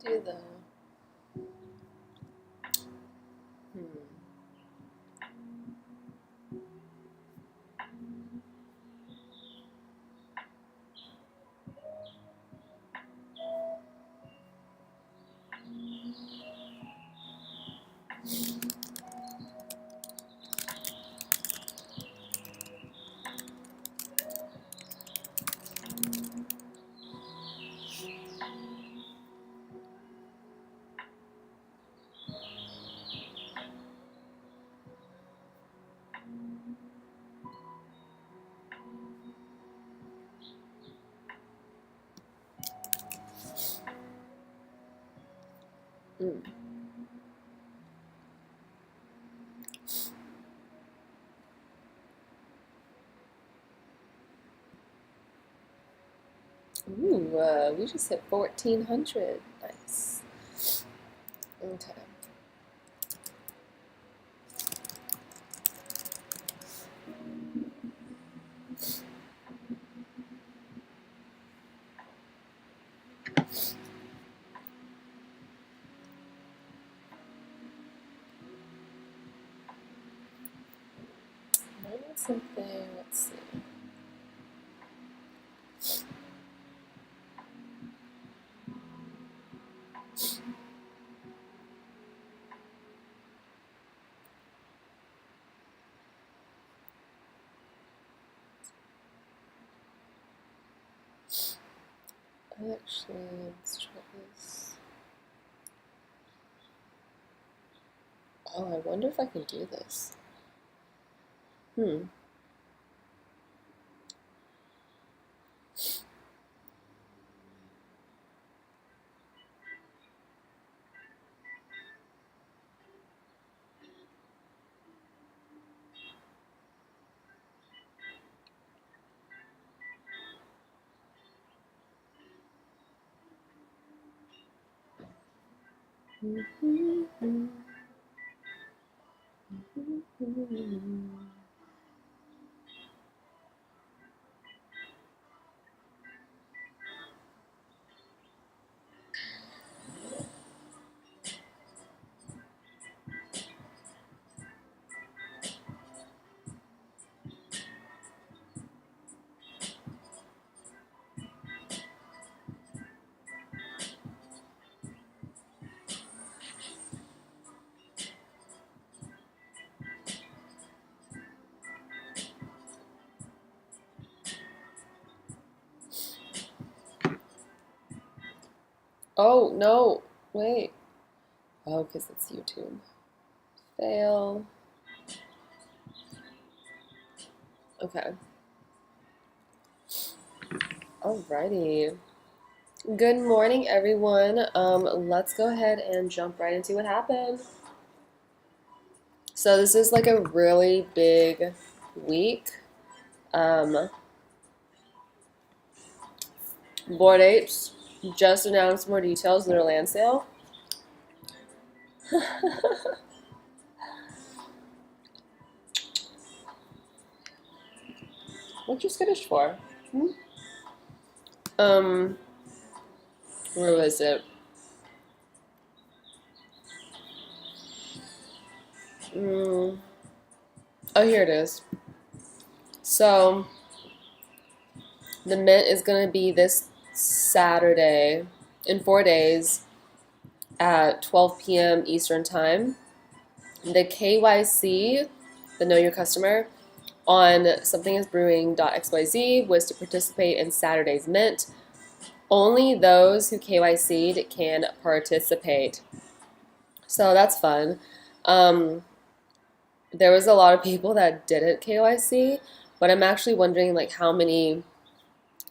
do the... Ooh, we just hit 1,400. Nice. Okay. I need something, let's see. Actually, let's try this. Oh, I wonder if I can do this. Oh, no. Wait. Oh, because it's YouTube. Fail. Okay. Alrighty. Good morning, everyone. Let's go ahead and jump right into what happened. So this is like a really big week. Bored Apes just announced more details in their land sale. What you skittish for? Where was it? Oh, here it is. So the mint is gonna be this Saturday in 4 days at 12 p.m. Eastern Time. The KYC, the Know Your Customer, on somethingIsBrewing.xyz was to participate in Saturday's mint. Only those who KYC'd can participate. So that's fun. There was a lot of people that didn't KYC, but I'm actually wondering like how many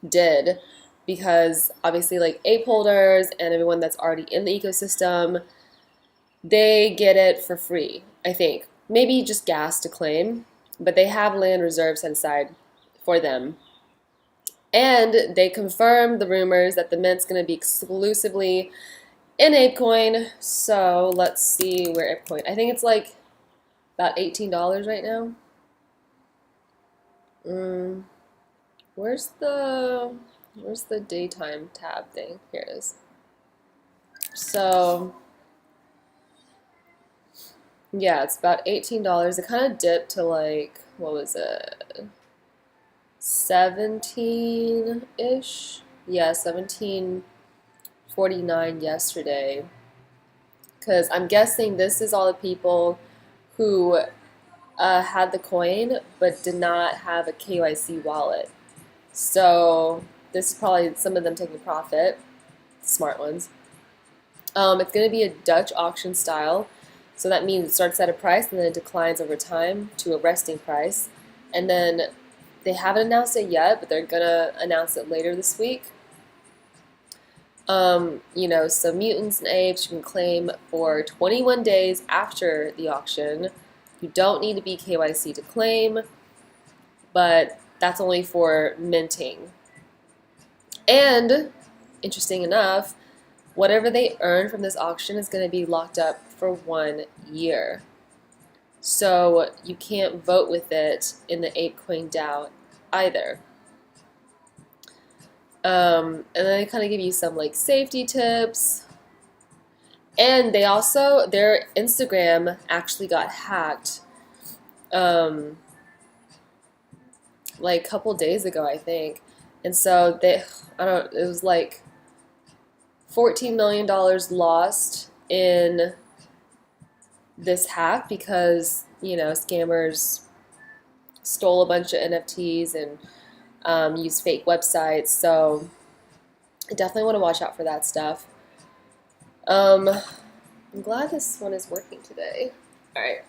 did, because obviously like ape holders and everyone that's already in the ecosystem, they get it for free, I think. Maybe just gas to claim, but they have land reserves set aside for them. And they confirmed the rumors that the mint's going to be exclusively in ApeCoin. So let's see where ApeCoin, I think it's like about $18 right now. Where's the daytime tab thing? Here it is. So yeah, it's about $18. It kind of dipped to like, what was it? 17-ish? Yeah, 17.49 yesterday. Because I'm guessing this is all the people who had the coin but did not have a KYC wallet. So this is probably some of them taking profit, smart ones. It's going to be a Dutch auction style. So that means it starts at a price and then it declines over time to a resting price. And then they haven't announced it yet, but they're going to announce it later this week. So mutants and apes you can claim for 21 days after the auction. You don't need to be KYC to claim, but that's only for minting. And, interesting enough, whatever they earn from this auction is going to be locked up for 1 year. So you can't vote with it in the ApeCoin DAO either. And then they kind of give you some like safety tips. And they also, their Instagram actually got hacked like a couple days ago, I think. And so it was like $14 million lost in this hack because, scammers stole a bunch of NFTs and used fake websites. So I definitely want to watch out for that stuff. I'm glad this one is working today. All right.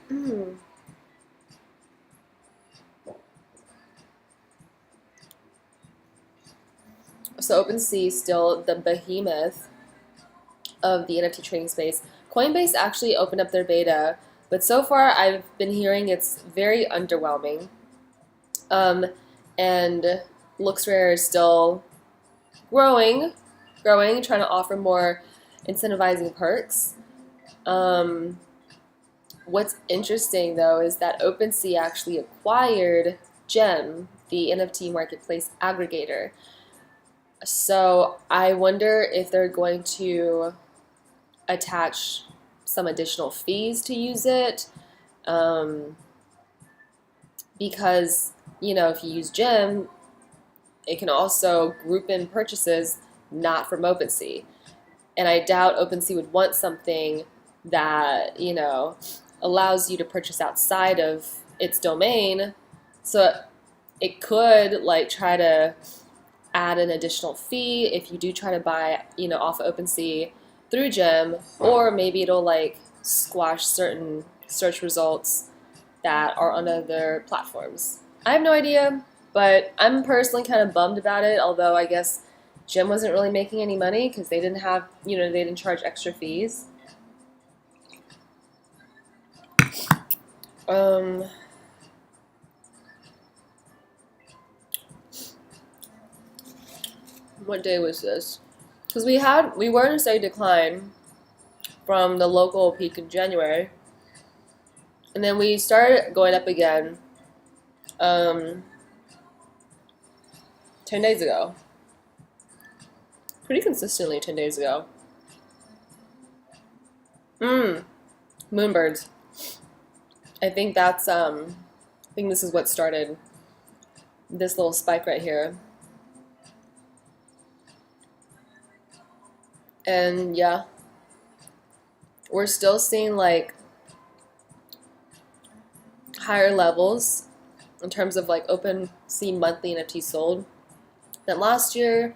So OpenSea is still the behemoth of the NFT trading space. Coinbase actually opened up their beta, but so far I've been hearing it's very underwhelming. And LooksRare is still growing, trying to offer more incentivizing perks. What's interesting though is that OpenSea actually acquired Gem, the NFT marketplace aggregator. So I wonder if they're going to attach some additional fees to use it, because if you use Gem, it can also group in purchases not from OpenSea, and I doubt OpenSea would want something that allows you to purchase outside of its domain. So it could like try to add an additional fee if you do try to buy off of OpenSea through Gem, or maybe it'll like squash certain search results that are on other platforms. I have no idea, but I'm personally kind of bummed about it, although I guess Gem wasn't really making any money because they didn't have, they didn't charge extra fees. What day was this? Because we were in a steady decline from the local peak in January, and then we started going up again 10 days ago. Pretty consistently 10 days ago. Moonbirds. I think that's I think this is what started this little spike right here. And yeah, we're still seeing like higher levels in terms of like OpenSea monthly NFT sold than last year.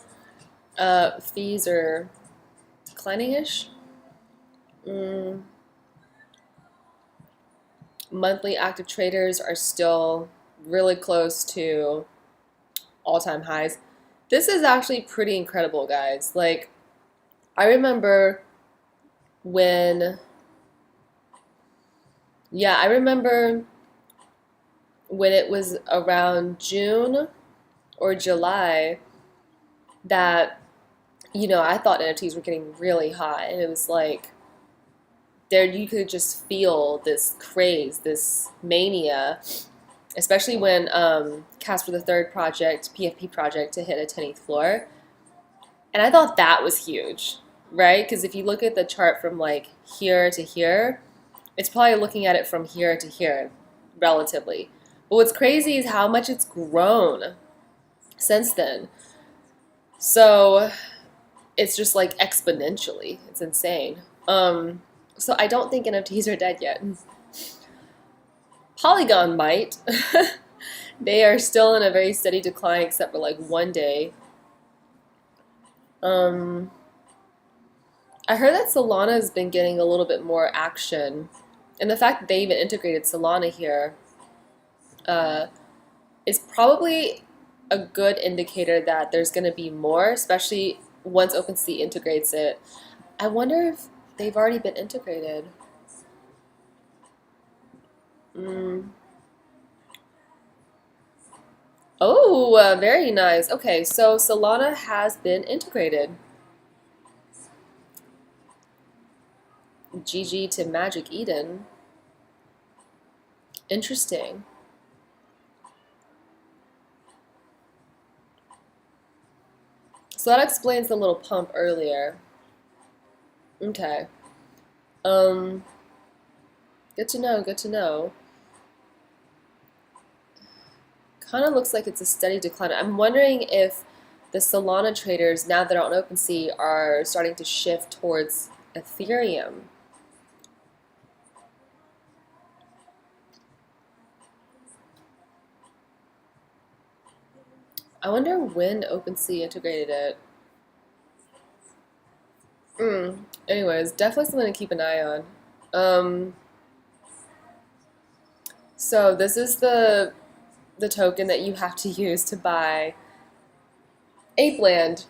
Fees are declining-ish. Monthly active traders are still really close to all-time highs. This is actually pretty incredible, guys. Like, I remember when it was around June or July that I thought NFTs were getting really hot, and it was like there you could just feel this craze, this mania, especially when Casper the Third project, PFP project, to hit a 10th floor, and I thought that was huge. right? Because if you look at the chart from like here to here, it's probably looking at it from here to here, relatively. But what's crazy is how much it's grown since then. So it's just like exponentially. It's insane. So I don't think NFTs are dead yet. Polygon might. They are still in a very steady decline, except for like one day. Um, I heard that Solana has been getting a little bit more action, and the fact that they even integrated Solana here uh, is probably a good indicator that there's going to be more, especially once OpenSea integrates it. I wonder if they've already been integrated. Mm. Oh, very nice. Okay, so Solana has been integrated. GG to Magic Eden. Interesting. So that explains the little pump earlier. Okay. Um, good to know, good to know. Kind of looks like it's a steady decline. I'm wondering if the Solana traders, now that are on OpenSea, are starting to shift towards Ethereum. I wonder when OpenSea integrated it. Anyways, definitely something to keep an eye on. Um, so this is the token that you have to use to buy Ape Land.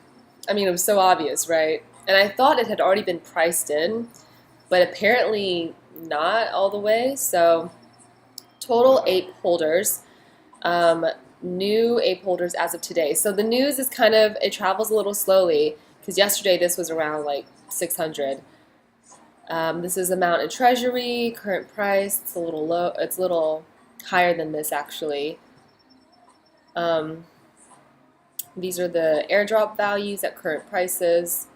I mean, it was so obvious, right? And I thought it had already been priced in, but apparently not all the way. So total ape holders, um, new ape holders as of today. So the news is kind of, it travels a little slowly because yesterday this was around like 600. This is amount in treasury, current price. It's a little low. It's a little higher than this actually. Um, these are the airdrop values at current prices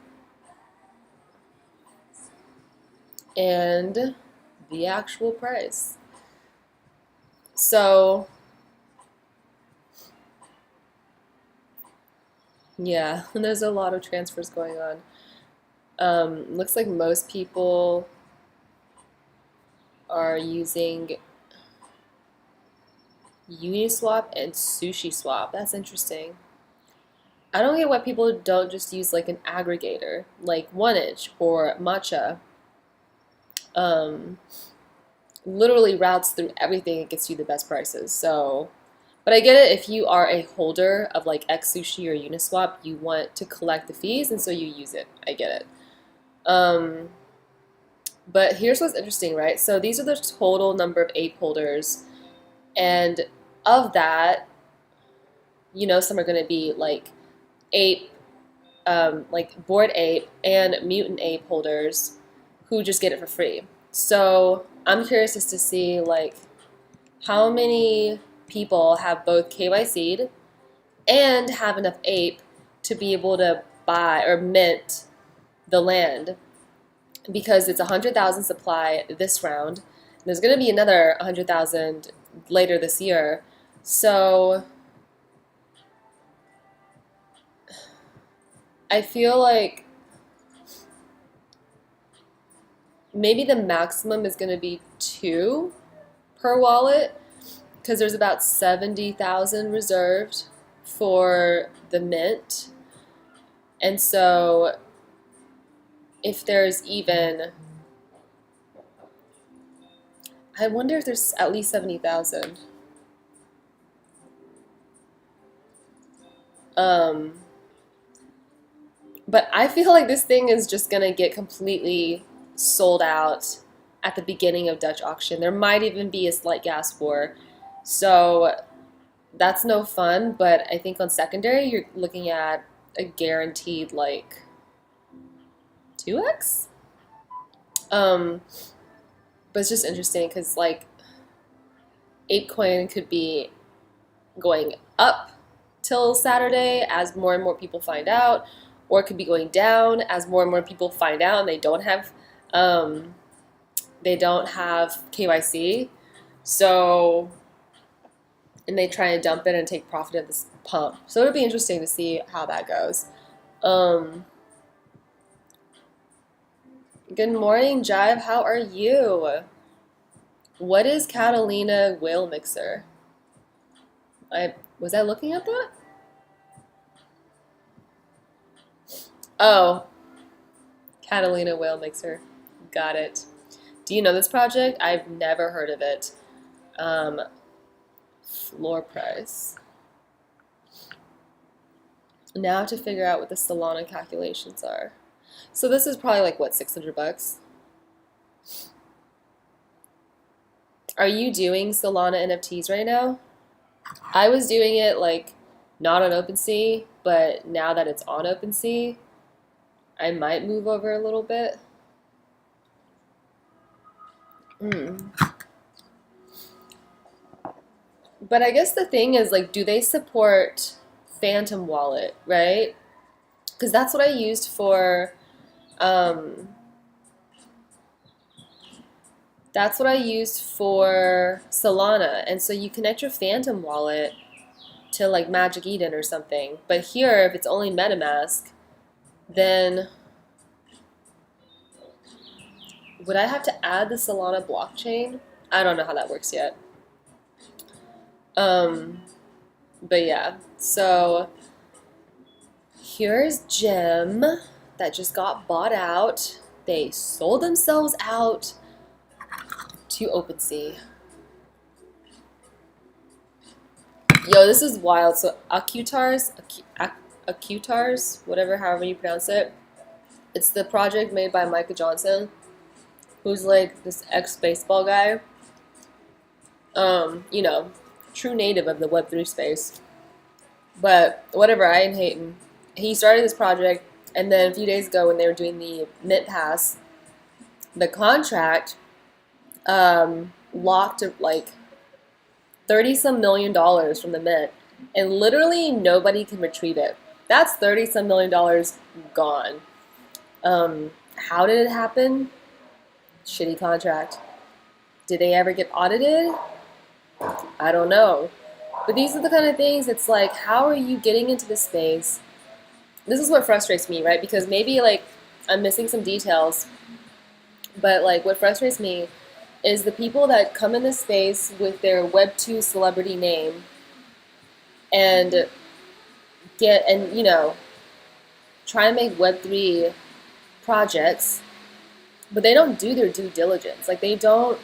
and the actual price. So yeah, there's a lot of transfers going on. Looks like most people are using Uniswap and SushiSwap. That's interesting. I don't get why people don't just use like an aggregator, like 1inch or Matcha. Um, Literally routes through everything and gets you the best prices. So, but I get it if you are a holder of like X Sushi or Uniswap, you want to collect the fees and so you use it. I get it. Um, but here's what's interesting, right? So these are the total number of ape holders, and of that, some are going to be like ape, like Bored Ape and Mutant Ape holders who just get it for free. So I'm curious as to see like how many people have both KYC'd and have enough ape to be able to buy or mint the land, because it's 100,000 supply this round. There's going to be another 100,000 later this year. So I feel like maybe the maximum is going to be 2 per wallet, because there's about 70,000 reserved for the mint. And so if there's even, I wonder if there's at least 70,000. But I feel like this thing is just gonna get completely sold out at the beginning of Dutch auction. There might even be a slight gas war. So that's no fun, but I think on secondary you're looking at a guaranteed like 2x. But it's just interesting because like ApeCoin could be going up till Saturday as more and more people find out, or it could be going down as more and more people find out and they don't have KYC. So, and they try and dump it and take profit of this pump. So it'll be interesting to see how that goes. Good morning, Jive. How are you? What is Catalina Whale Mixer? Was I looking at that? Oh, Catalina Whale Mixer. Got it. Do you know this project? I've never heard of it. Floor price. Now I have to figure out what the Solana calculations are. So this is probably like, what, $600? Are you doing Solana NFTs right now? I was doing it like not on OpenSea, but now that it's on OpenSea, I might move over a little bit. But I guess the thing is, like, do they support Phantom Wallet, right? Because that's what I used for, Solana. And so you connect your Phantom Wallet to like Magic Eden or something. But here, if it's only MetaMask, then would I have to add the Solana blockchain? I don't know how that works yet. But yeah, so here's Gem that just got bought out. They sold themselves out to OpenSea. Yo, this is wild. So Acutars, however you pronounce it. It's the project made by Micah Johnson, who's like this ex-baseball guy. You know, true native of the Web3 space. But whatever, I ain't hating. He started this project, and then a few days ago when they were doing the Mint Pass, the contract locked like $30-some million from the Mint, and literally nobody can retrieve it. That's $30-some million gone. How did it happen? Shitty contract. Did they ever get audited? I don't know. But these are the kind of things, it's like, how are you getting into this space? This is what frustrates me, right? Because maybe like I'm missing some details, but like what frustrates me is the people that come in this space with their Web2 celebrity name and you know, try and make Web3 projects, but they don't do their due diligence. Like, they don't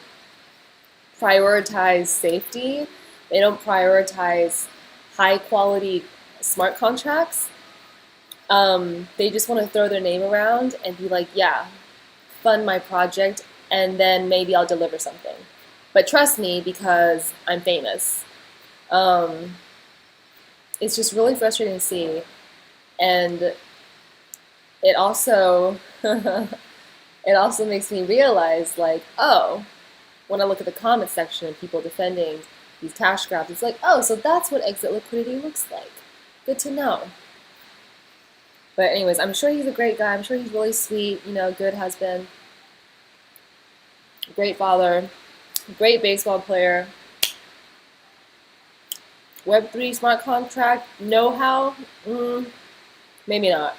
prioritize safety. They don't prioritize high quality smart contracts. They just want to throw their name around and be like, yeah, fund my project, and then maybe I'll deliver something. But trust me, because I'm famous. It's just really frustrating to see. And it also it also makes me realize, like, oh, when I look at the comment section of people defending these cash grabs, it's like, oh, so that's what exit liquidity looks like. Good to know. But anyways, I'm sure he's a great guy. I'm sure he's really sweet, you know, good husband, great father, great baseball player. Web3 smart contract know-how? Maybe not.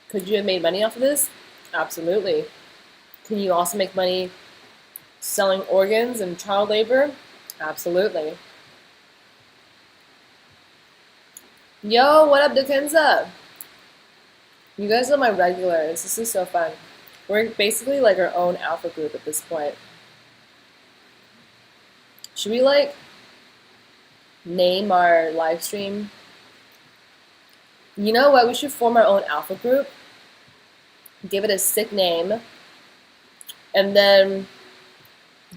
Could you have made money off of this? Absolutely. Can you also make money selling organs and child labor? Absolutely. Yo, what up, Dekenza? You guys are my regulars. This is so fun. We're basically like our own alpha group at this point. Should we like name our live stream? You know what? We should form our own alpha group. Give it a sick name. And then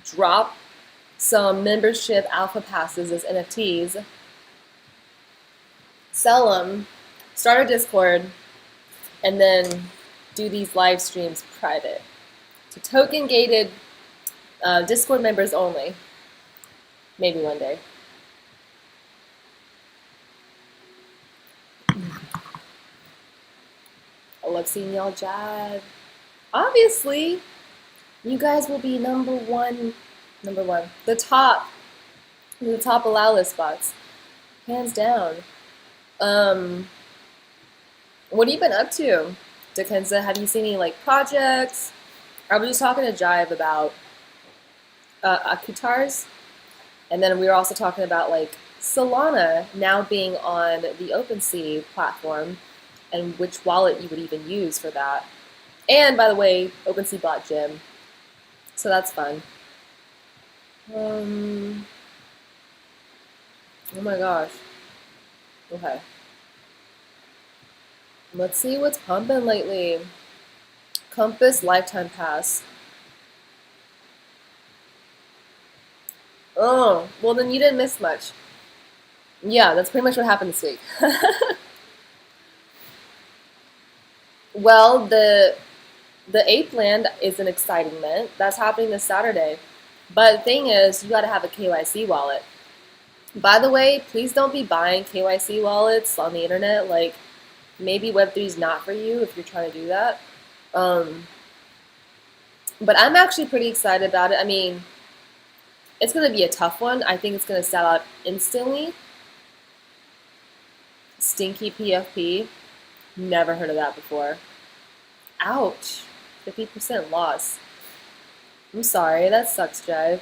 drop some membership alpha passes as NFTs. Sell them. Start a Discord. And then do these live streams private. To token gated Discord members only. Maybe one day. I love seeing y'all jive. Obviously, you guys will be number one, the top allow list spots, hands down. Um, what have you been up to, Dekenza? Have you seen any like projects? I was just talking to Jive about Akutars, and then we were also talking about like Solana now being on the OpenSea platform, and which wallet you would even use for that. And by the way, OpenSea bought Jim, so that's fun. Um, oh my gosh. Okay. Let's see what's pumping lately. Compass Lifetime Pass. Oh, well then you didn't miss much. Yeah, that's pretty much what happened this week. Well, the BAYC Land is an exciting event. That's happening this Saturday. But the thing is, you got to have a KYC wallet. By the way, please don't be buying KYC wallets on the internet. Like, maybe Web3 is not for you if you're trying to do that. Um, but I'm actually pretty excited about it. I mean, it's going to be a tough one. I think it's going to sell out instantly. Stinky PFP. Never heard of that before. Ouch. 50% loss. I'm sorry, that sucks, Jive.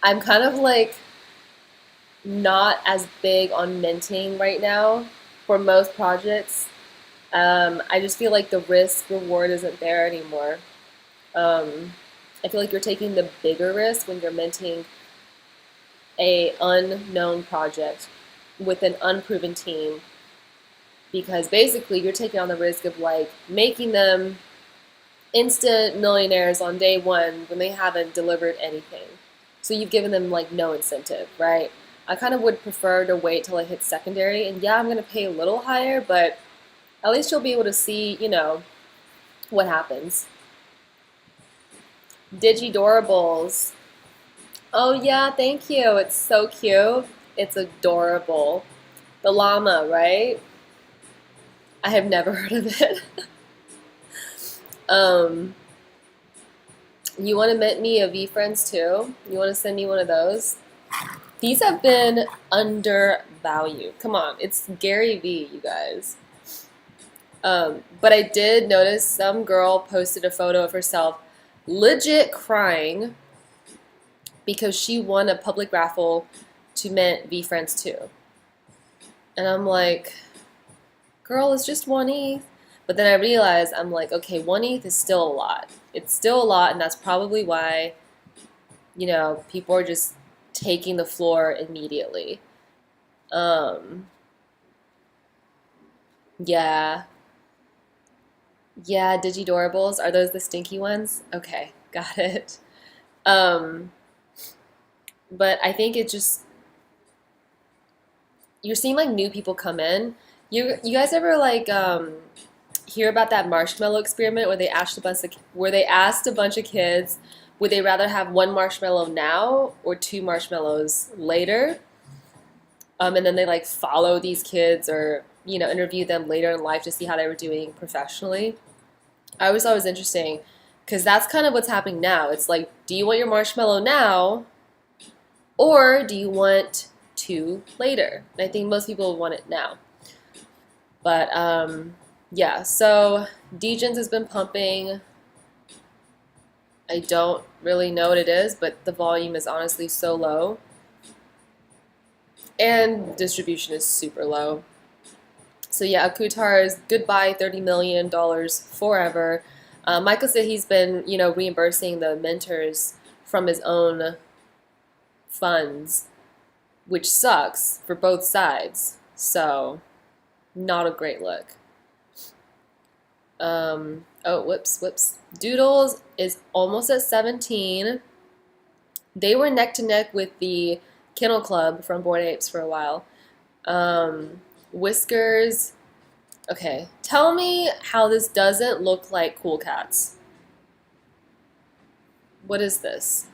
I'm kind of like not as big on minting right now for most projects. I just feel like the risk reward isn't there anymore. I feel like you're taking the bigger risk when you're minting a unknown project with an unproven team, because basically you're taking on the risk of like making them instant millionaires on day one when they haven't delivered anything. So you've given them like no incentive, right? I kind of would prefer to wait till it hits secondary, and yeah, I'm gonna pay a little higher, but at least you'll be able to see, what happens. Digidorables. Oh yeah, thank you. It's so cute. It's adorable. The llama, right? I have never heard of it. Um, you want to mint me a VFriends too? You want to send me one of those? These have been undervalued. Come on, it's Gary V, you guys. But I did notice some girl posted a photo of herself legit crying because she won a public raffle to mint VFriends too. And I'm like, girl, it's just 1 ETH. But then I realized, I'm like, okay, 1 ETH is still a lot. It's still a lot, and that's probably why, people are just taking the floor immediately. Um, yeah. Yeah, Digidorables. Are those the stinky ones? Okay, got it. Um, but I think it just, you're seeing like new people come in. You guys ever like hear about that marshmallow experiment where they asked a bunch of kids would they rather have one marshmallow now or two marshmallows later? And then they like follow these kids or interview them later in life to see how they were doing professionally. I always thought it was interesting because that's kind of what's happening now. It's like, do you want your marshmallow now or do you want two later? And I think most people want it now. But yeah, so Degens has been pumping. I don't really know what it is, but the volume is honestly so low. And distribution is super low. So yeah, Akutar's goodbye $30 million forever. Michael said he's been, reimbursing the mentors from his own funds, which sucks for both sides. So not a great look. Oh, whoops. Doodles is almost at 17. They were neck to neck with the Kennel Club from Bored Apes for a while. Whiskers. Okay, tell me how this doesn't look like Cool Cats. What is this?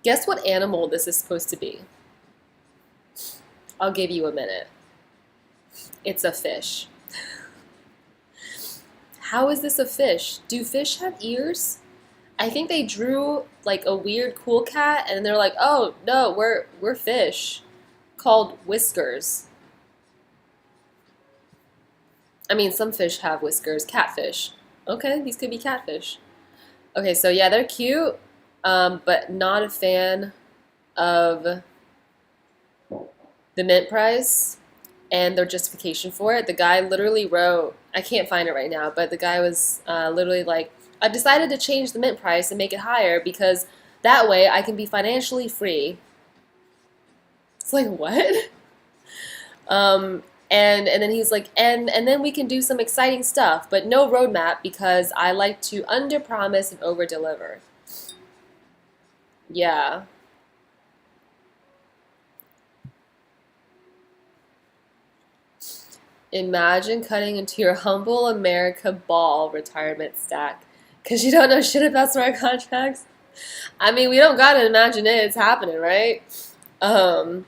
Guess what animal this is supposed to be? I'll give you a minute. It's a fish. How is this a fish? Do fish have ears? I think they drew like a weird cool cat and they're like, "Oh, no, we're fish called whiskers." I mean, some fish have whiskers, catfish. Okay, these could be catfish. Okay, so yeah, they're cute, but not a fan of the mint price and their justification for it. The guy literally wrote, I can't find it right now, but the guy was literally like, I've decided to change the mint price and make it higher because that way I can be financially free. It's like, what? And then he's like, and then we can do some exciting stuff, but no roadmap because I like to underpromise and overdeliver. Yeah. Imagine cutting into your humble America ball retirement stack because you don't know shit about smart contracts. I mean, we don't gotta imagine it; it's happening, right? Um,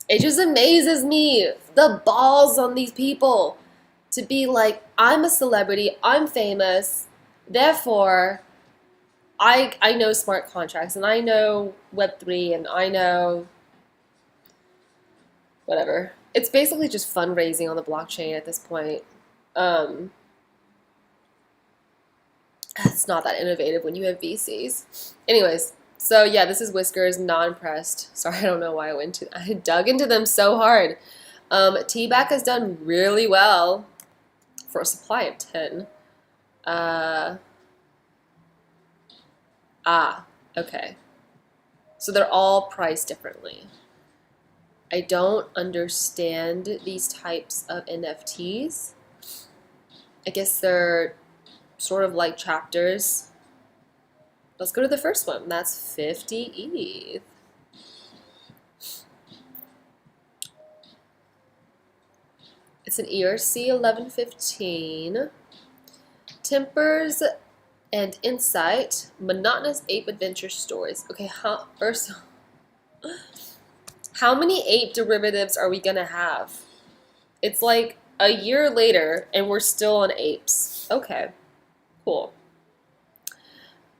it just amazes me the balls on these people to be like, I'm a celebrity, I'm famous, therefore I know smart contracts and I know Web3 and I know whatever. It's basically just fundraising on the blockchain at this point. Um, it's not that innovative when you have VCs. Anyways, so yeah, this is Whiskers, not impressed. Sorry, I don't know why I dug into them so hard. T-Back has done really well for a supply of 10. Uh, okay. So they're all priced differently. I don't understand these types of NFTs. I guess they're sort of like chapters. Let's go to the first one. That's 50 ETH. It's an ERC 1115. Tempers and Insight. Monotonous Ape Adventure Stories. Okay, first, how many ape derivatives are we gonna have? It's like a year later and we're still on apes. Okay, cool.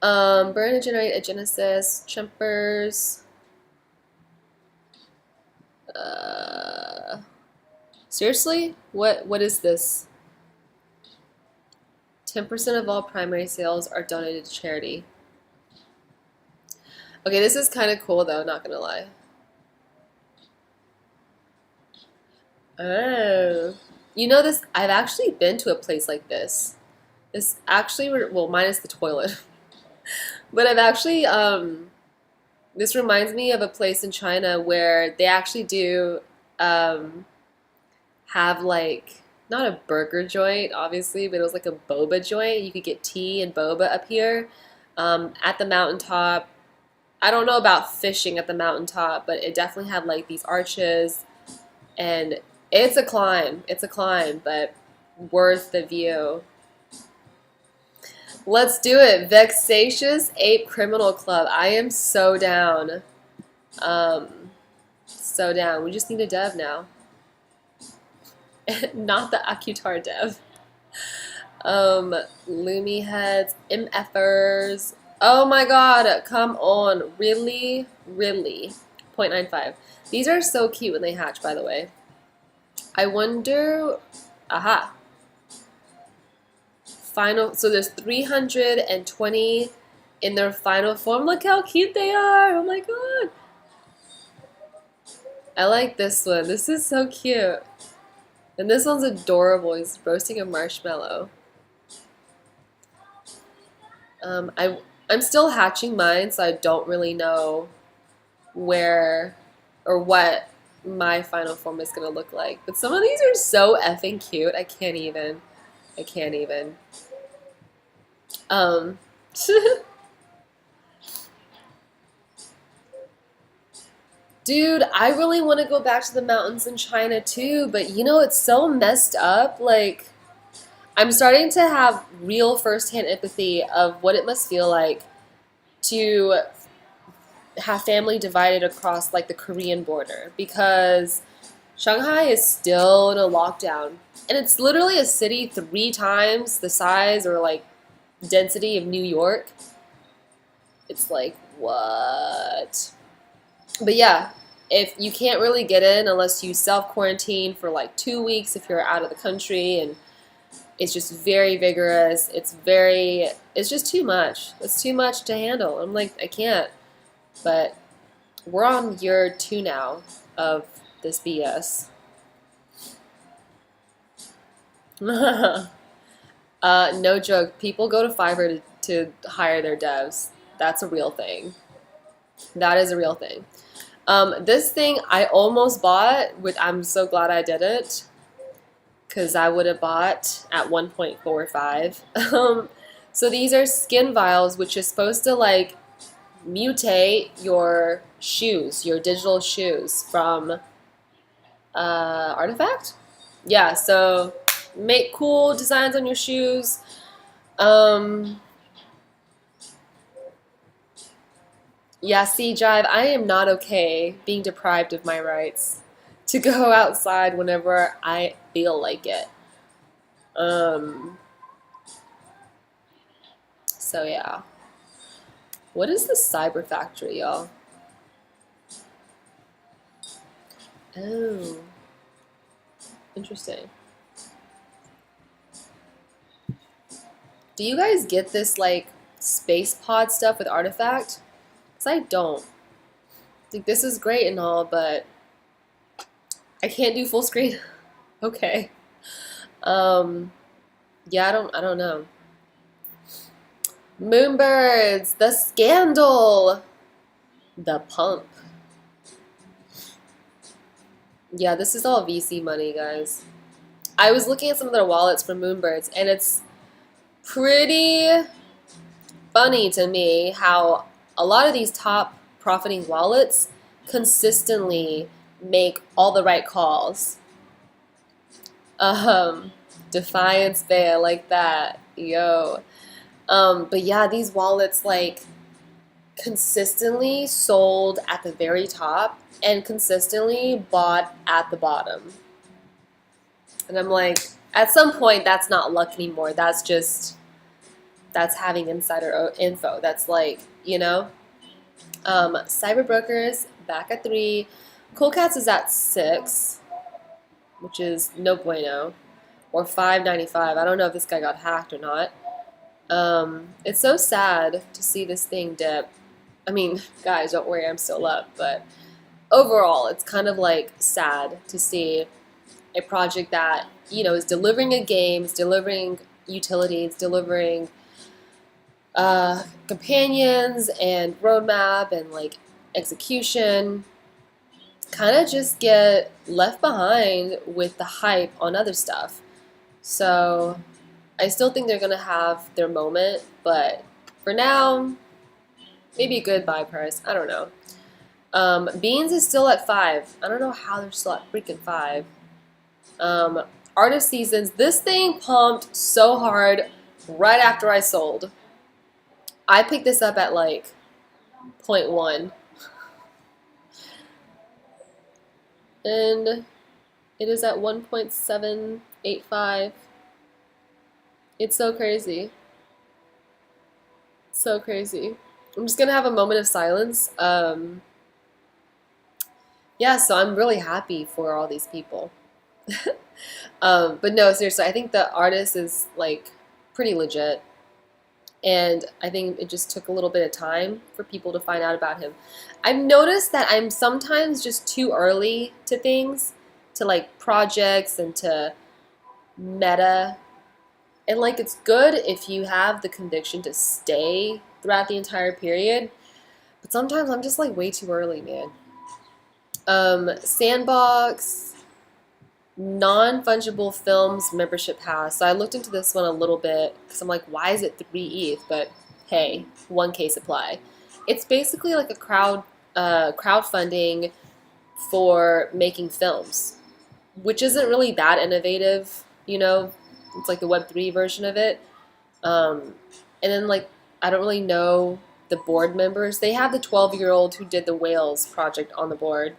Burn and generate a Genesis, Chumpers. Seriously? What is this? 10% of all primary sales are donated to charity. Okay, this is kind of cool though, not gonna lie. Oh. You know this, I've actually been to a place like this. This actually, well, minus the toilet. But I've actually, this reminds me of a place in China where they actually do have like, not a burger joint, obviously, but it was like a boba joint. You could get tea and boba up here at the mountaintop. I don't know about fishing at the mountaintop, but it definitely had like these arches, and it's a climb. It's a climb, but worth the view. Let's do it. Vexatious Ape Criminal Club. I am so down. So down. We just need a dev now. Not the Akutar dev. Loomy heads, MFers. Oh my god, come on. Really? Really? 0.95. These are so cute when they hatch, by the way. I wonder... Aha. Final... So there's 320 in their final form. Look how cute they are. Oh my god. I like this one. This is so cute. And this one's adorable. He's roasting a marshmallow. I'm still hatching mine, so I don't really know where or what my final form is going to look like. But some of these are so effing cute. I can't even. I can't even. Dude, I really want to go back to the mountains in China too, but you know, it's so messed up. Like, I'm starting to have real firsthand empathy of what it must feel like to have family divided across like the Korean border, because Shanghai is still in a lockdown. And it's literally a city 3 times the size or like density of New York. It's like, what? But yeah, if you can't really get in unless you self quarantine for like 2 weeks if you're out of the country, and it's just very vigorous. It's just too much. It's too much to handle. I'm like, I can't. But we're on year 2 now of this BS. No joke. People go to Fiverr to hire their devs. That's a real thing. That is a real thing. This thing I almost bought, which I'm so glad I didn't, because I would have bought at 1.45. So these are skin vials, which is supposed to like mutate your shoes, your digital shoes from Artifact. Yeah, so make cool designs on your shoes. Um, yeah, see, Jive, I am not okay being deprived of my rights to go outside whenever I feel like it. Um, so yeah. What is the cyber factory, y'all? Oh, interesting. Do you guys get this like space pod stuff with Artifact? Because I don't. Like this is great and all, but I can't do full screen. Okay. Um, yeah, I don't know. Moonbirds, the scandal, the pump. Yeah, this is all VC money, guys. I was looking at some of their wallets from Moonbirds, and it's pretty funny to me how a lot of these top profiting wallets consistently make all the right calls. Um, Defiance Bay, I like that. Yo. But yeah, these wallets like consistently sold at the very top and consistently bought at the bottom. And I'm like, at some point, that's not luck anymore. That's having insider info. That's like, Cyber Brokers back at 3. Cool Cats is at 6, which is no bueno, or 5.95. I don't know if this guy got hacked or not. It's so sad to see this thing dip. I mean, guys, don't worry, I'm still up, but overall, it's kind of like sad to see a project that, is delivering a game, it's delivering utility, it's delivering companions and roadmap and like execution, kind of just get left behind with the hype on other stuff. So I still think they're going to have their moment, but for now, maybe a good buy price. I don't know. Beans is still at 5. I don't know how they're still at freaking 5. Art of Seasons. This thing pumped so hard right after I sold. I picked this up at like 0.1. And it is at 1.785. It's so crazy. So crazy. I'm just going to have a moment of silence. Yeah, so I'm really happy for all these people. But no, seriously, I think the artist is like pretty legit. And I think it just took a little bit of time for people to find out about him. I've noticed that I'm sometimes just too early to things, to like projects and to meta. And like it's good if you have the conviction to stay throughout the entire period. But sometimes I'm just like way too early, man. Sandbox, non-fungible films membership pass. So I looked into this one a little bit because I'm like, why is it 3 ETH? But hey, 1K supply. It's basically like a crowdfunding for making films, which isn't really that innovative, It's like the Web3 version of it. And then like I don't really know the board members. They have the 12-year-old who did the Whales project on the board.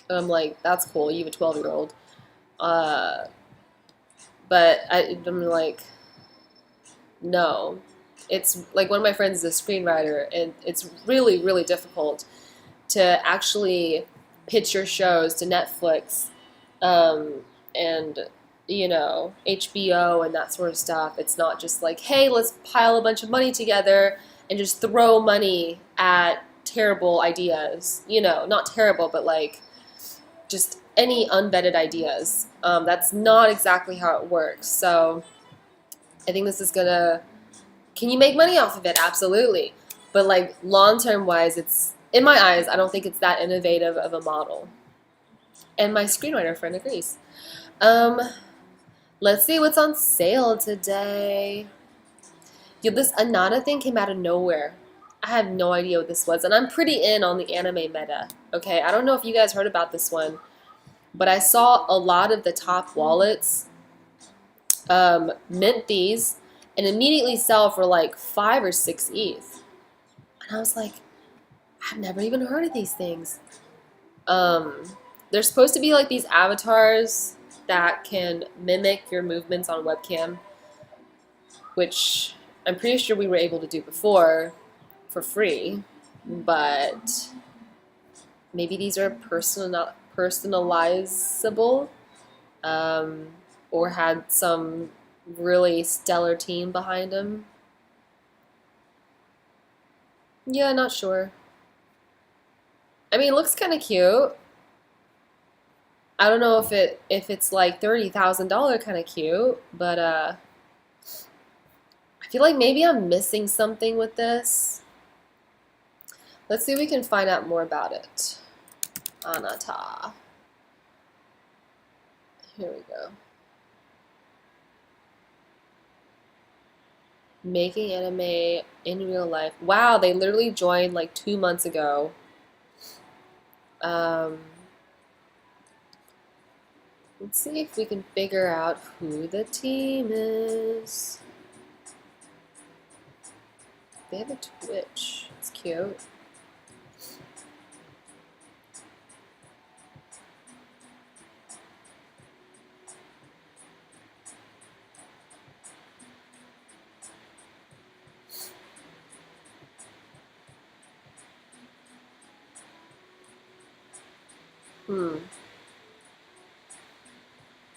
And I'm like, that's cool. You have a 12-year-old. Uh, but I'm like, no. It's like one of my friends is a screenwriter, and it's really, really difficult to actually pitch your shows to Netflix, um, and HBO and that sort of stuff. It's not just like, hey, let's pile a bunch of money together and just throw money at terrible ideas. Not terrible, but like just any unvetted ideas. That's not exactly how it works. So I think this is gonna. Can you make money off of it? Absolutely. But like long term wise, it's in my eyes, I don't think it's that innovative of a model. And my screenwriter friend agrees. Um, let's see what's on sale today. Yo, this Anana thing came out of nowhere. I have no idea what this was, and I'm pretty in on the anime meta. Okay, I don't know if you guys heard about this one, but I saw a lot of the top wallets mint these and immediately sell for like 5 or 6 ETH. And I was like, I've never even heard of these things. Um, they're supposed to be like these avatars that can mimic your movements on webcam, which I'm pretty sure we were able to do before for free, but maybe these are personalizable, um, or had some really stellar team behind them. Yeah, not sure. I mean, it looks kind of cute. I don't know if it's like $30,000 kind of cute, but I feel like maybe I'm missing something with this. Let's see if we can find out more about it. Anata. Here we go. Making anime in real life. Wow, they literally joined like 2 months ago. Um, let's see if we can figure out who the team is. They have a Twitch. It's cute. Hmm.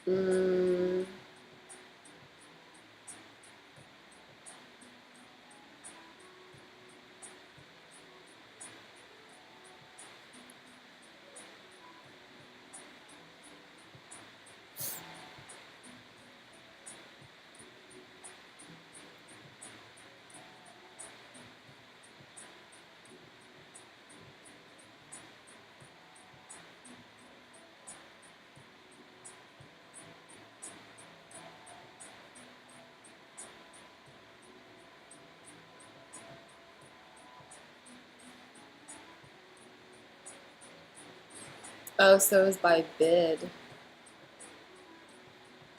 Mm. Oh, so it was by bid.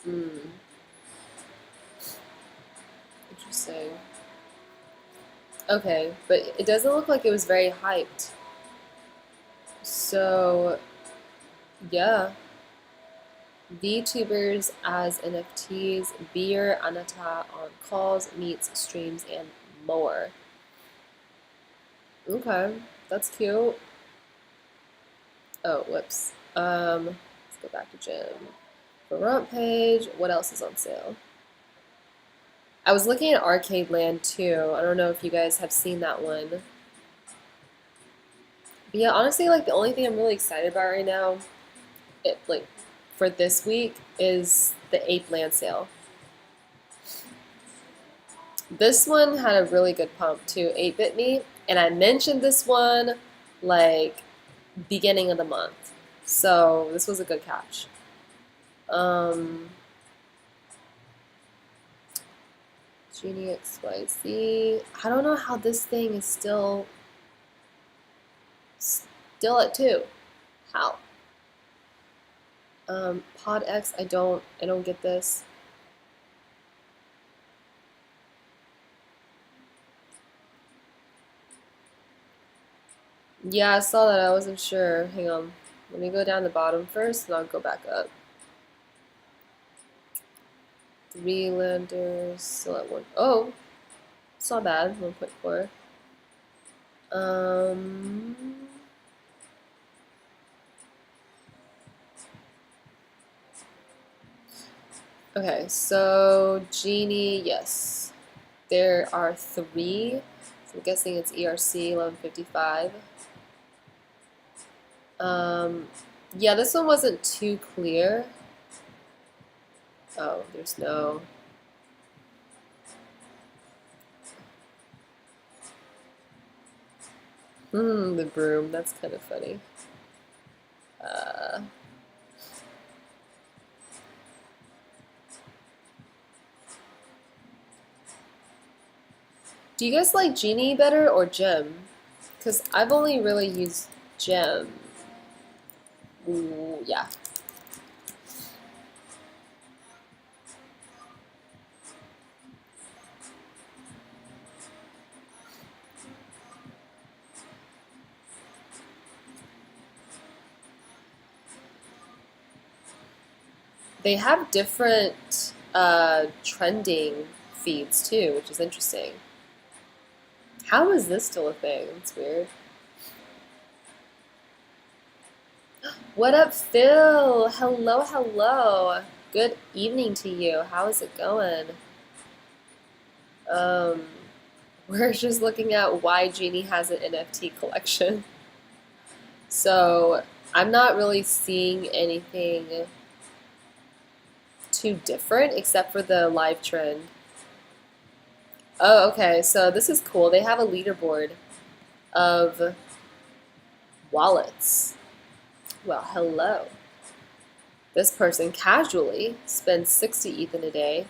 Hmm. Interesting. Okay, but it doesn't look like it was very hyped. So, yeah. VTubers as NFTs, beer, Anata on calls, meets, streams, and more. Okay, that's cute. Oh, whoops. Let's go back to gym. Front page. What else is on sale? I was looking at Arcade Land too. I don't know if you guys have seen that one. But yeah, honestly, like the only thing I'm really excited about right now, like for this week, is the Ape Land sale. This one had a really good pump too, 8-Bit Me, and I mentioned this one like beginning of the month. So this was a good catch. Um, Genie XYZ. I don't know how this thing is still at 2. How? Pod X, I don't get this. Yeah, I saw that. I wasn't sure. Hang on. Let me go down the bottom first, and I'll go back up. 3 landers, still at 1. Oh, it's not bad, 1.4. Okay, so Genie, yes. There are 3. So I'm guessing it's ERC 1155. Yeah, this one wasn't too clear. Oh, there's no. The broom. That's kind of funny. Do you guys like Genie better or Gem? Because I've only really used Gem. Ooh, yeah. They have different trending feeds too, which is interesting. How is this still a thing? It's weird. What up, Phil? Hello, hello. Good evening to you. How is it going? Um, we're just looking at why Genie has an NFT collection. So I'm not really seeing anything too different except for the live trend. Oh, okay. So this is cool. They have a leaderboard of wallets. Well, hello. This person casually spends 60 ETH in a day.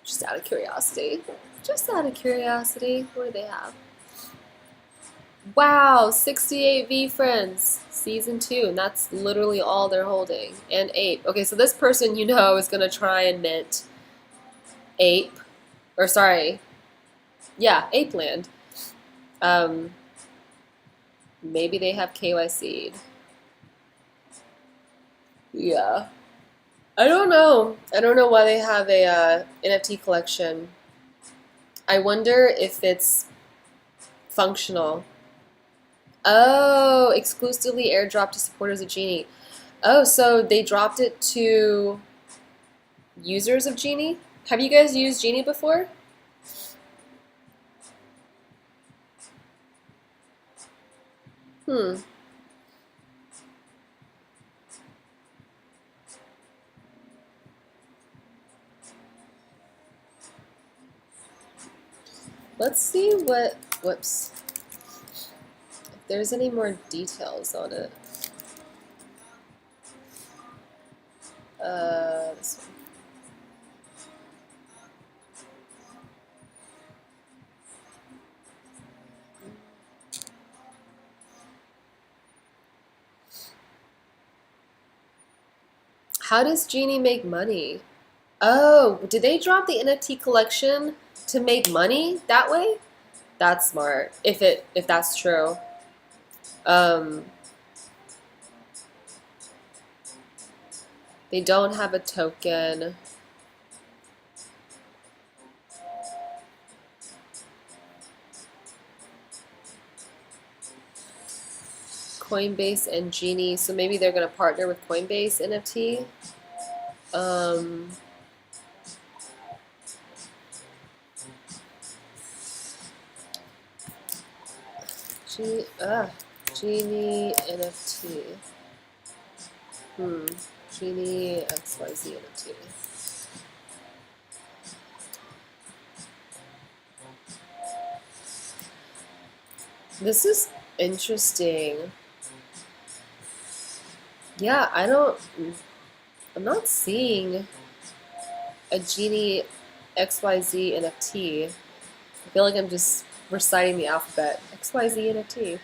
Just out of curiosity. Just out of curiosity. What do they have? Wow, 68 V friends, season 2, and that's literally all they're holding. And Ape. Okay, so this person you know is gonna try and mint Ape, or sorry, yeah, Ape Land. Maybe they have KYC'd. Yeah. I don't know. I don't know why they have a NFT collection. I wonder if it's functional. Oh, exclusively airdropped to supporters of Genie. Oh, so they dropped it to users of Genie? Have you guys used Genie before? Hmm. Let's see what, whoops, if there's any more details on it. This one. How does Genie make money? Oh, did they drop the NFT collection to make money that way? That's smart. If that's true. Um, they don't have a token. Coinbase and Genie, so maybe they're gonna partner with Coinbase NFT. Genie NFT. Genie XYZ NFT. This is interesting. Yeah, I'm not seeing a Genie XYZ NFT. I feel like I'm just reciting the alphabet. XYZ NFT.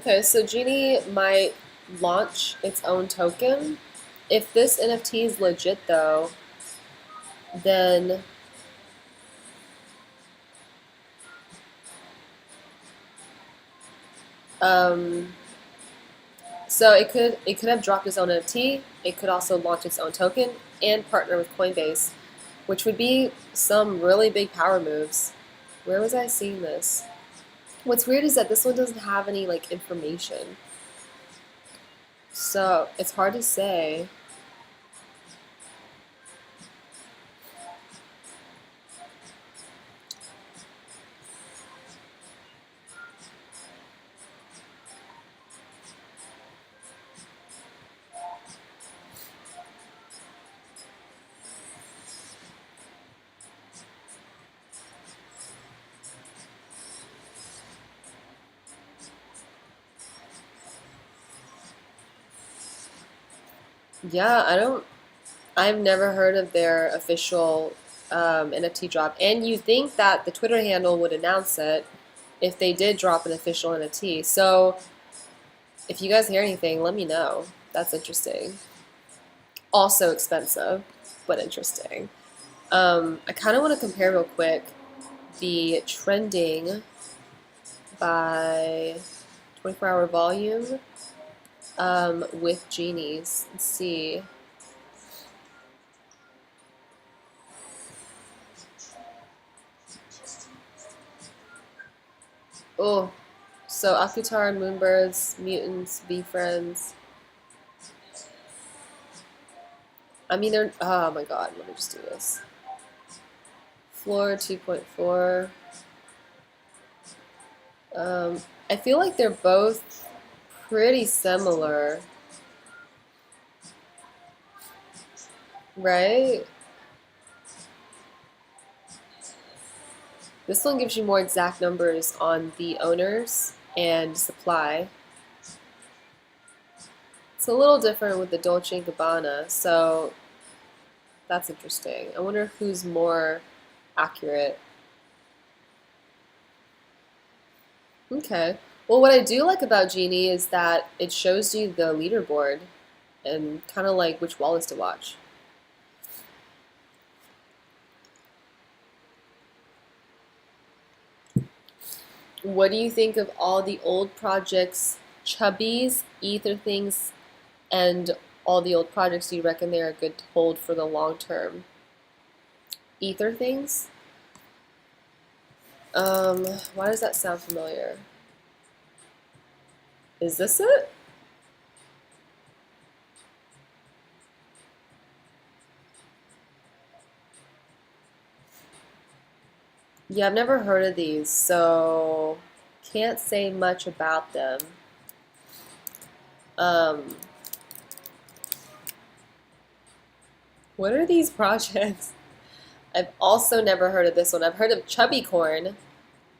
Okay, so Genie might launch its own token. If this NFT is legit though, then um, so it could have dropped its own NFT. It could also launch its own token and partner with Coinbase, which would be some really big power moves. Where was I seeing this? What's weird is that this one doesn't have any like information, so it's hard to say. Yeah, I've never heard of their official NFT drop, and you think that the Twitter handle would announce it if they did drop an official NFT. So if you guys hear anything, let me know. That's interesting. Also expensive, but interesting. I kind of want to compare real quick the trending by 24-hour volume with genies. Let's see. Oh, so Akutar and Moonbirds, Mutants, Bee Friends. I mean, they're. Oh my god, let me just do this. Floor 2.4. I feel like they're both pretty similar, right? This one gives you more exact numbers on the owners and supply. It's a little different with the Dolce & Gabbana, so that's interesting. I wonder who's more accurate. Okay. Well, what I do like about Genie is that it shows you the leaderboard and kind of like which wallets to watch. What do you think of all the old projects, Chubbies, Ether Things, and all the old projects? Do you reckon they are good to hold for the long term? Ether Things? Why does that sound familiar? Is this it? Yeah, I've never heard of these, so can't say much about them. Um, what are these projects? I've also never heard of this one. I've heard of Chubby Corn,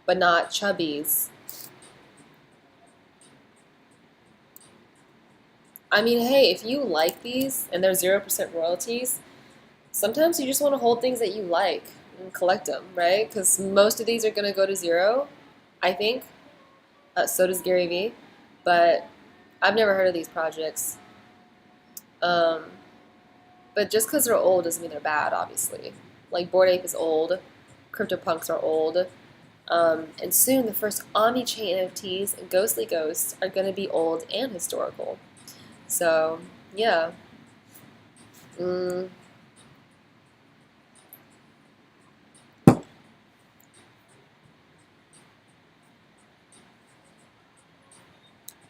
but not Chubbies. I mean, hey, if you like these and they're 0% royalties, sometimes you just want to hold things that you like and collect them, right? Because most of these are going to go to zero, I think. So does Gary Vee. But I've never heard of these projects. Um, but just because they're old doesn't mean they're bad, obviously. Like Bored Ape is old, CryptoPunks are old, and soon the first Omni-chain NFTs and Ghostly Ghosts are going to be old and historical. So, yeah. Mm.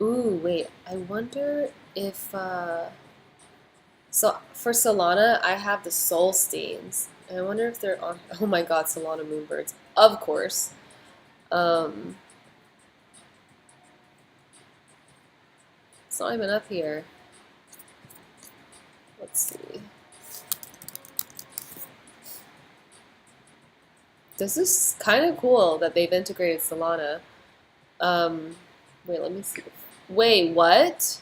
Ooh, wait. I wonder if so for Solana, I have the Soul Stains. I wonder if they're on. Oh my God, Solana Moonbirds, of course. Um, it's not even up here. Let's see. This is kind of cool that they've integrated Solana. Um, wait, let me see. Wait, what?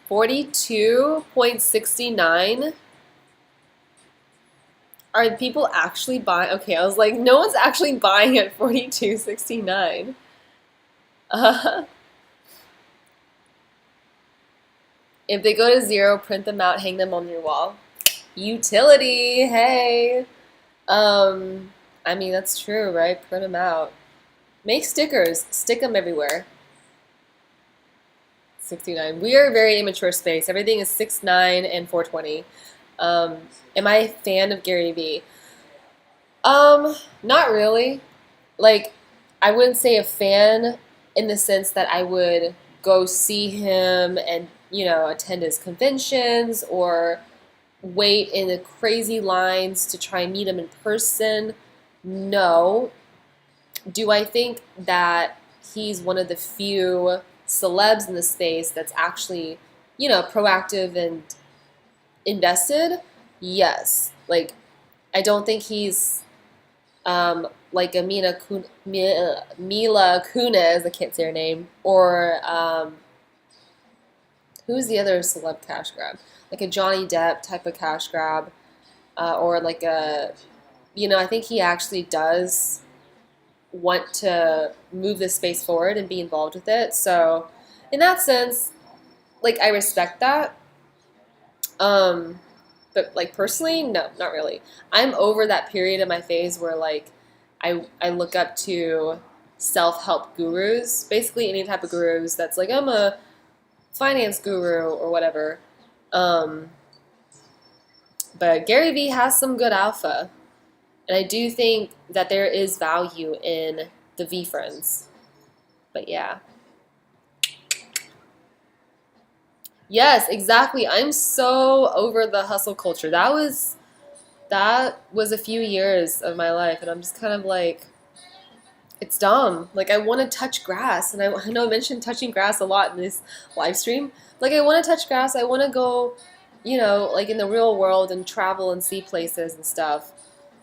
42.69? Are people actually buying? Okay, I was like, no one's actually buying at 42.69. If they go to zero, print them out, hang them on your wall. Utility, hey. Um, I mean, that's true, right? Print them out. Make stickers, stick them everywhere. 69. We are a very immature space. Everything is 6'9" and 420. Um, am I a fan of Gary Vee? Not really. Like, I wouldn't say a fan in the sense that I would go see him and, attend his conventions or wait in the crazy lines to try and meet him in person. No. Do I think that he's one of the few celebs in the space that's actually, proactive and invested? Yes. Like, I don't think he's like a Mila Kunis, I can't say her name, or who's the other celeb cash grab? Like a Johnny Depp type of cash grab, or like I think he actually does want to move this space forward and be involved with it. So, in that sense, like I respect that. Um, but like personally, no, not really. I'm over that period in my phase where like I look up to self-help gurus, basically any type of gurus that's like I'm a finance guru or whatever. Um, but Gary Vee has some good alpha, and I do think that there is value in the V friends. But yeah. Yes, exactly. I'm so over the hustle culture. That was a few years of my life, and I'm just kind of like, it's dumb. Like I want to touch grass, and I know I mentioned touching grass a lot in this live stream. Like I want to touch grass. I want to go, like in the real world and travel and see places and stuff.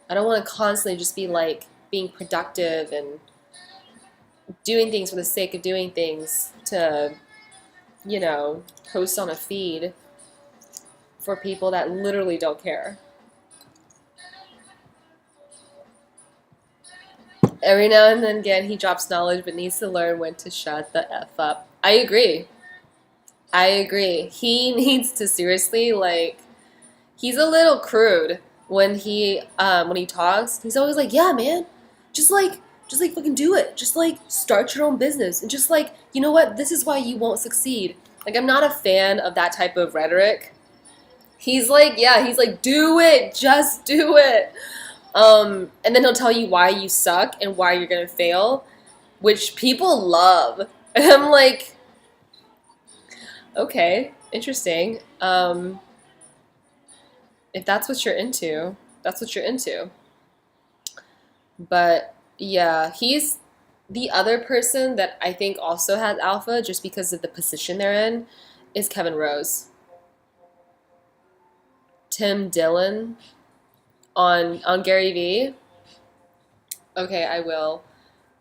I don't want to constantly just be like being productive and doing things for the sake of doing things to, post on a feed for people that literally don't care. Every now and then again, he drops knowledge, but needs to learn when to shut the F up. I agree. I agree. He needs to seriously, like, he's a little crude when he talks. He's always like, "Yeah, man, just like just like fucking do it. Just like start your own business and just like, you know what? This is why you won't succeed." Like I'm not a fan of that type of rhetoric. He's like, "Do it. Just do it." And then he'll tell you why you suck and why you're going to fail, which people love. And I'm like, "Okay, interesting. If that's what you're into, that's what you're into." But yeah, he's the other person that I think also has alpha just because of the position they're in is Kevin Rose. Tim Dillon on Gary Vee. Okay, I will.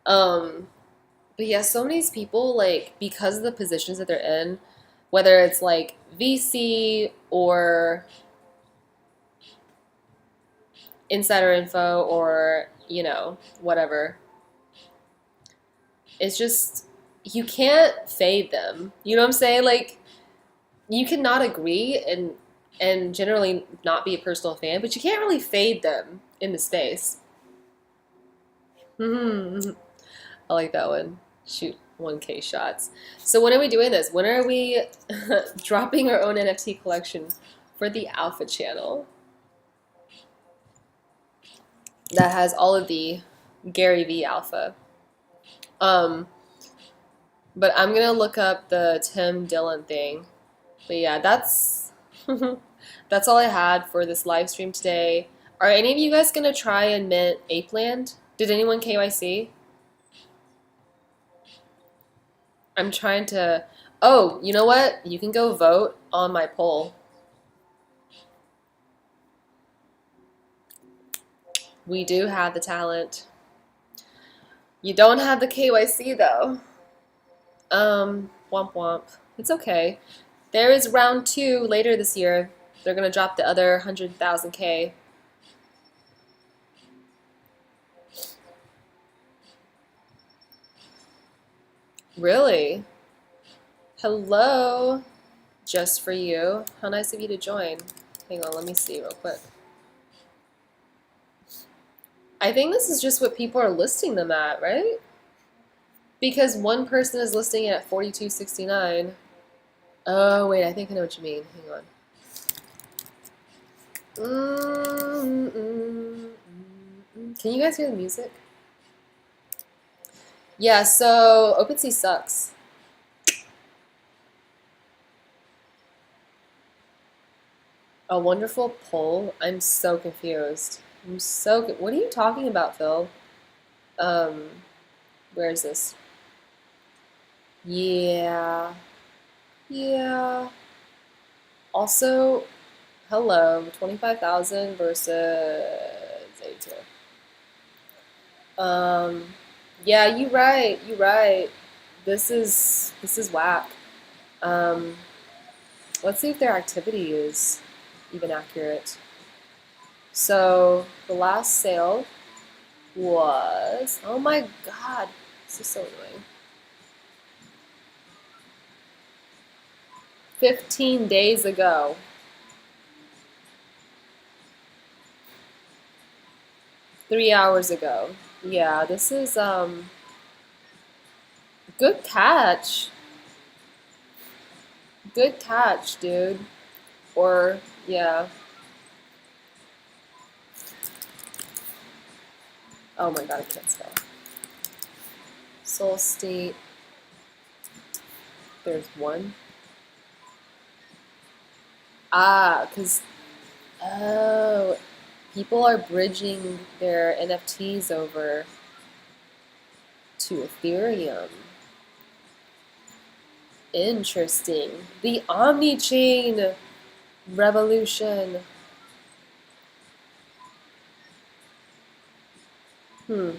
Um, but yeah, so many people like because of the positions that they're in, whether it's like VC or insider info or, whatever. It's just you can't fade them. You know what I'm saying? Like you cannot agree and generally not be a personal fan, but you can't really fade them in the space. I like that one. Shoot 1K shots. So when are we doing this? When are we dropping our own NFT collection for the Alpha channel that has all of the Gary V Alpha? Um, but I'm gonna look up the Tim Dillon thing. But yeah, that's that's all I had for this live stream today. Are any of you guys gonna try and mint Ape Land? Did anyone KYC? I'm trying to. Oh, you know what? You can go vote on my poll. We do have the talent. You don't have the KYC though. Womp womp. It's okay. There is round 2 later this year. They're gonna drop the other 100,000K. Really? Hello? just for you. How nice of you to join. Hang on, let me see real quick. I think this is just what people are listing them at, right? Because one person is listing it at 42.69. Oh wait, I think I know what you mean. Hang on. Can you guys hear the music? Yeah, so OpenSea sucks. A wonderful poll? I'm so confused. What are you talking about, Phil? Um, where is this? Yeah. Yeah. Also, hello, 25,000 versus 82. Yeah, you right. You right. This is whack. Um, let's see if their activity is even accurate. So the last sale was, oh my God, this is so annoying. 15 days ago. 3 hours ago. Yeah, this is good catch. Good catch, dude. Or yeah. Oh my God, I can't spell. Soul State. There's one. Because oh, people are bridging their NFTs over to Ethereum. Interesting. The Omni-chain revolution. Hmm.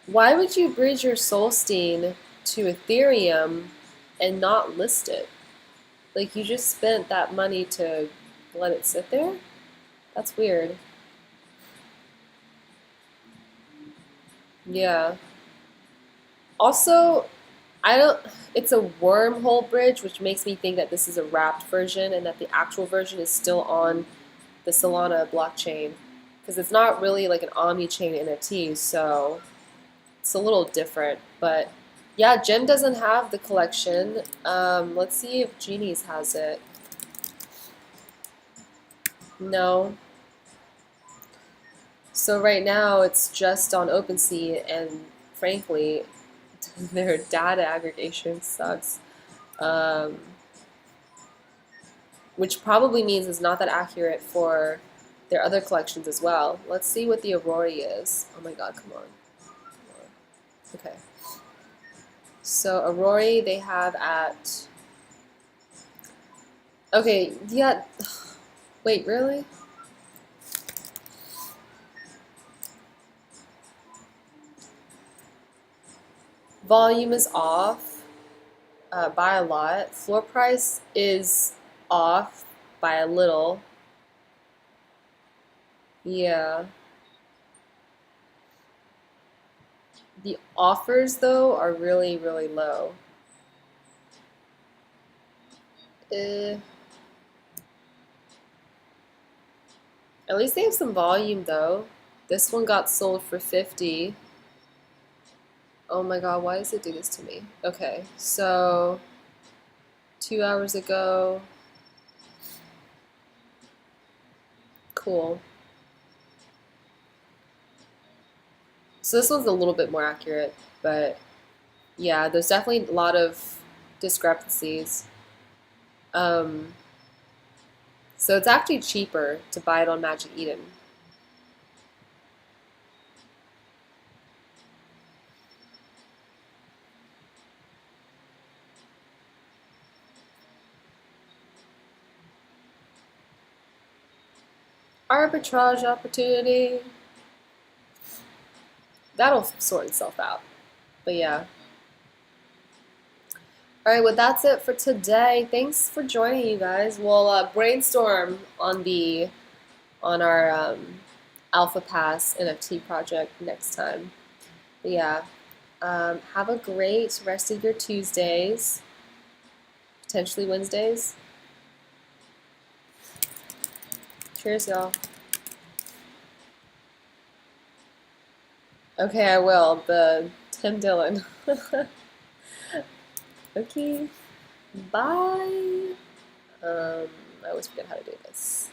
Why would you bridge your Solstein to Ethereum and not list it? Like you just spent that money to let it sit there? That's weird. Yeah. Also, I don't it's a wormhole bridge, which makes me think that this is a wrapped version and that the actual version is still on the Solana blockchain. Because it's not really like an omni-chain NFT, so it's a little different. But yeah, Gem doesn't have the collection. Let's see if Genie's has it. No. So right now it's just on OpenSea, and frankly, their data aggregation sucks. Um, which probably means it's not that accurate for their other collections as well. Let's see what the Aurora is. Oh my God, come on. Okay. So Aurora they have at, okay, yeah, wait, really? Volume is off by a lot. Floor price is off by a little. Yeah. The offers, though, are really, really low. Eh, at least they have some volume, though. This one got sold for 50. Oh my God, why does it do this to me? Okay, so 2 hours ago. Cool. So this one's a little bit more accurate, but yeah, there's definitely a lot of discrepancies. Um, so it's actually cheaper to buy it on Magic Eden. Arbitrage opportunity. That'll sort itself out. But yeah. All right, well, that's it for today. Thanks for joining, you guys. We'll brainstorm on our Alpha Pass NFT project next time. But yeah, Have a great rest of your Tuesdays, potentially Wednesdays. Cheers, y'all. Okay, I will. The Tim Dillon. Okay, bye. I always forget how to do this.